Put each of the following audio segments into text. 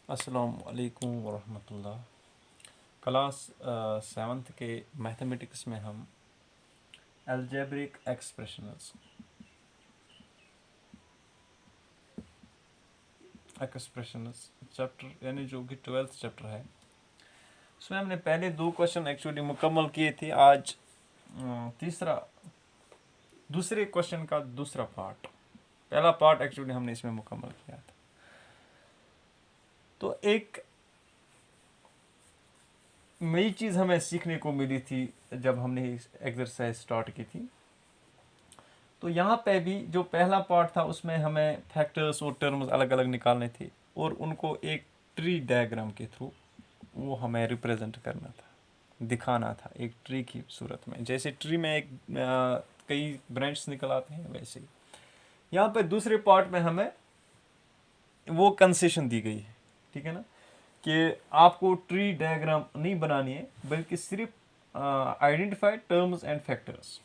अस्सलाम वालेकुम वरहमतुल्लाह। Class 7th के मैथमेटिक्स में हम अलजेब्रिक एक्सप्रेशंस चैप्टर यानी जो कि 12th चैप्टर है, उसमें हमने पहले 2 क्वेश्चन एक्चुअली मुकम्मल किए थे। आज दूसरे क्वेश्चन का दूसरा पार्ट, पहला पार्ट एक्चुअली हमने इसमें मुकम्मल किया था। तो एक नई चीज़ हमें सीखने को मिली थी जब हमने एक्सरसाइज स्टार्ट की थी। तो यहाँ पे भी जो पहला पार्ट था उसमें हमें फैक्टर्स और टर्म्स अलग अलग निकालने थे और उनको एक ट्री डायग्राम के थ्रू वो हमें रिप्रेजेंट करना था, दिखाना था एक ट्री की सूरत में। जैसे ट्री में एक कई ब्रांच निकल आते हैं, वैसे ही यहाँ पे दूसरे पार्ट में हमें वो कंसेशन दी गई है, ठीक है ना, कि आपको ट्री डायग्राम नहीं बनानी है बल्कि सिर्फ आइडेंटिफाई टर्म्स एंड फैक्टर्स।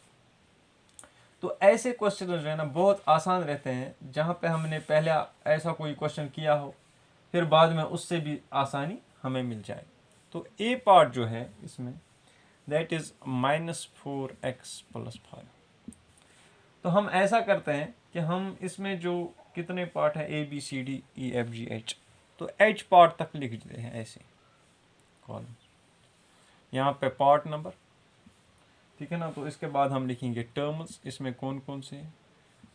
तो ऐसे क्वेश्चन जो है ना बहुत आसान रहते हैं, जहाँ पे हमने पहले ऐसा कोई क्वेश्चन किया हो फिर बाद में उससे भी आसानी हमें मिल जाए। तो ए पार्ट जो है इसमें दैट इज़ -4x+5। तो हम ऐसा करते हैं कि हम इसमें जो कितने पार्ट है ABCDEFGH, तो H पार्ट तक लिख देते हैं ऐसे कॉलम, यहाँ पे पार्ट नंबर, ठीक है ना। तो इसके बाद हम लिखेंगे टर्म्स, इसमें कौन कौन से हैं,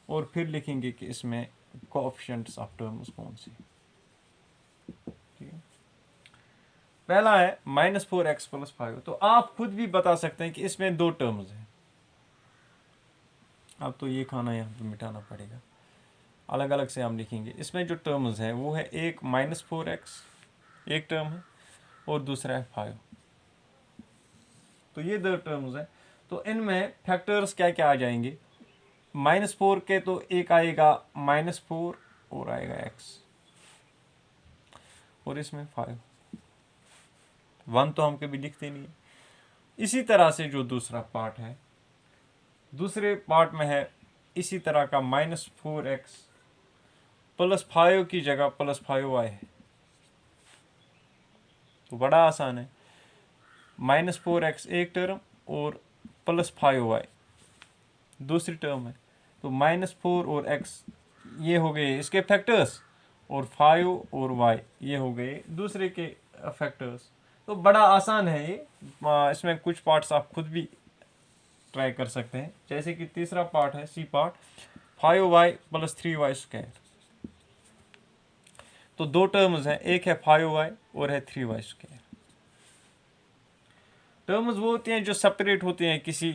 और फिर लिखेंगे कि इसमें कोएफिशिएंट्स ऑफ टर्म्स कौन से, ठीक है। पहला है -4x+5। तो आप खुद भी बता सकते हैं कि इसमें 2 टर्म्स हैं। अब तो ये खाना यहाँ पे मिटाना पड़ेगा, अलग अलग से हम लिखेंगे। इसमें जो टर्म्स हैं वो है एक -4x एक टर्म है और दूसरा है 5। तो ये 2 टर्म्स हैं। तो इनमें फैक्टर्स क्या क्या आ जाएंगे। -4 के तो एक आएगा -4 और आएगा x, और इसमें 5, 1 तो हम कभी लिखते नहीं है। इसी तरह से जो दूसरा पार्ट है, दूसरे पार्ट में है इसी तरह का -4x +5 की जगह +5y है। तो बड़ा आसान है, -4x एक टर्म और +5y दूसरी टर्म है। तो -4 और x ये हो गए इसके फैक्टर्स, और 5 और y ये हो गए दूसरे के फैक्टर्स। तो बड़ा आसान है ये। इसमें कुछ पार्ट्स आप खुद भी ट्राई कर सकते हैं, जैसे कि तीसरा पार्ट है सी पार्ट 5y + 3y²। तो 2 टर्म्स हैं, एक है 5y और है 3y²। टर्म्स वो होती हैं जो सेपरेट होती हैं किसी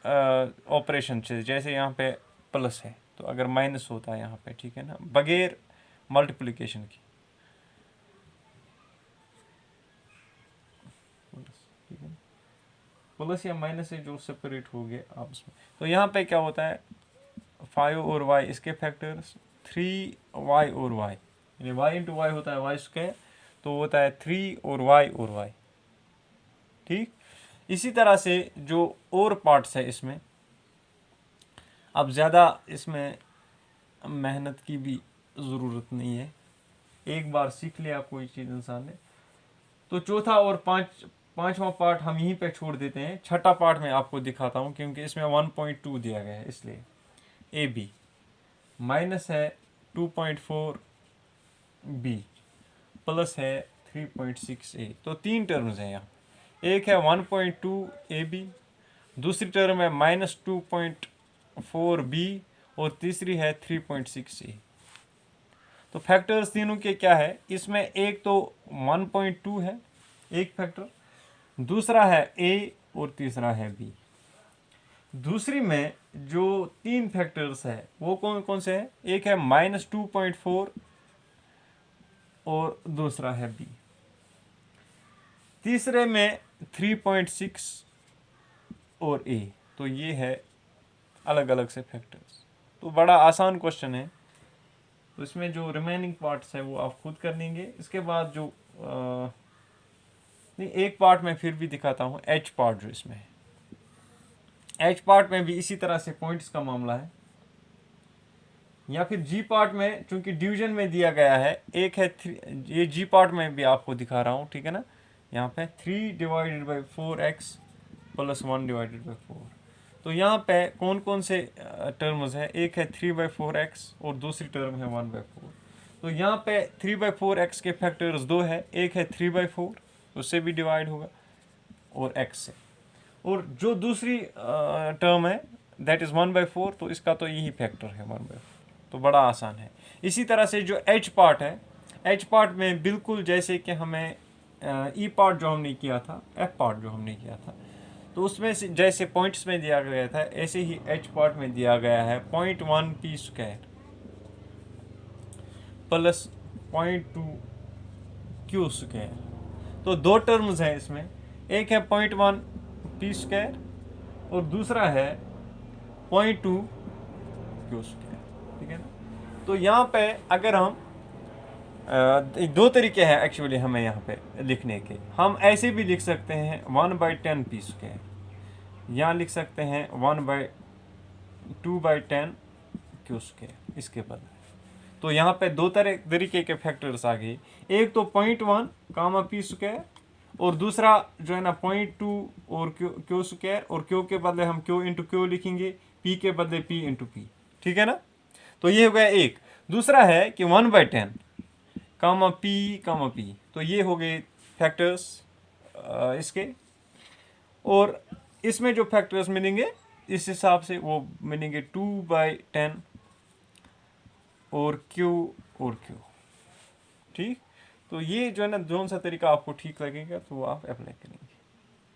ऑपरेशन से, जैसे यहाँ पे प्लस है तो अगर माइनस होता है यहाँ पे, ठीक है ना, बगैर मल्टीप्लिकेशन की, ठीक है, प्लस या माइनस से जो सेपरेट हो गए आपस में। तो यहाँ पे क्या होता है 5 और y इसके फैक्टर्स, 3y और y, यानी y इंटू वाई होता है y², तो होता है 3 और y, ठीक। इसी तरह से जो और पार्ट्स है इसमें, अब ज़्यादा इसमें मेहनत की भी ज़रूरत नहीं है, एक बार सीख लिया कोई चीज़ इंसान ने। तो चौथा और पांचवा पार्ट हम यहीं पे छोड़ देते हैं, छठा पार्ट मैं आपको दिखाता हूँ क्योंकि इसमें 1.2 दिया गया है, इसलिए ए बी माइनस है 2.4 बी प्लस है 3.6 ए। तो 3 टर्म्स हैं यहाँ, एक है 1.2 ए बी, दूसरी टर्म है -2.4 बी और तीसरी है 3.6 ए। तो फैक्टर्स तीनों के क्या है, इसमें एक तो 1.2 है एक फैक्टर, दूसरा है ए और तीसरा है बी। दूसरी में जो 3 फैक्टर्स है वो कौन कौन से हैं, एक है -2.4 और दूसरा है बी। तीसरे में 3.6 और ए। तो ये है अलग अलग से फैक्टर्स। तो बड़ा आसान क्वेश्चन है। तो इसमें जो रिमेनिंग पार्ट्स है वो आप खुद कर लेंगे। इसके बाद जो नहीं, एक पार्ट में फिर भी दिखाता हूँ, एच पार्ट जो इसमें है। एच पार्ट में भी इसी तरह से पॉइंट्स का मामला है। या फिर जी पार्ट में चूंकि डिवीजन में दिया गया है, एक है ये जी पार्ट में भी आपको दिखा रहा हूँ, ठीक है ना। यहाँ पे 3 divided by 4x plus 1 divided by 4। तो यहाँ पे कौन कौन से टर्म्स है, एक है 3/4x और दूसरी टर्म है 1/4। तो यहाँ पे 3/4x के फैक्टर्स 2 है, एक है 3/4 उससे भी डिवाइड होगा और x से, और जो दूसरी टर्म है दैट इज़ 1/4, तो इसका तो यही फैक्टर है 1/4। तो बड़ा आसान है। इसी तरह से जो h पार्ट है, h पार्ट में बिल्कुल जैसे कि हमें e पार्ट जो हमने किया था, f पार्ट जो हमने किया था, तो उसमें से जैसे पॉइंट्स में दिया गया था ऐसे ही h पार्ट में दिया गया है 0.1 p square plus 0.2 q square. तो दो टर्म्स हैं इसमें, एक है 0.1 p स्क्वायर और दूसरा है 0.2 q स्क्वायर, ठीक है ना। तो यहाँ पे अगर हम दो तरीके हैं एक्चुअली हमें यहाँ पे लिखने के, हम ऐसे भी लिख सकते हैं 1/10 p स्क्वायर, या लिख सकते हैं 1/2/10 q स्क्वायर इसके बदले। तो यहाँ पे दो तरीके के फैक्टर्स आ गए, एक तो 0.1 कामा p स्क्वायर और दूसरा जो है ना 0.2 और क्यू स्क्वायर, और क्यू के बदले हम क्यू इंटू क्यू लिखेंगे, p के बदले p इंटू p, ठीक है ना। तो ये हो गया एक। दूसरा है कि 1/10 कामा p, तो ये हो गए फैक्टर्स इसके, और इसमें जो फैक्टर्स मिलेंगे इस हिसाब से वो मिलेंगे 2/10 और q और q, ठीक। तो ये जो है ना, कौन सा तरीका आपको ठीक लगेगा तो वो आप अप्लाई करेंगे।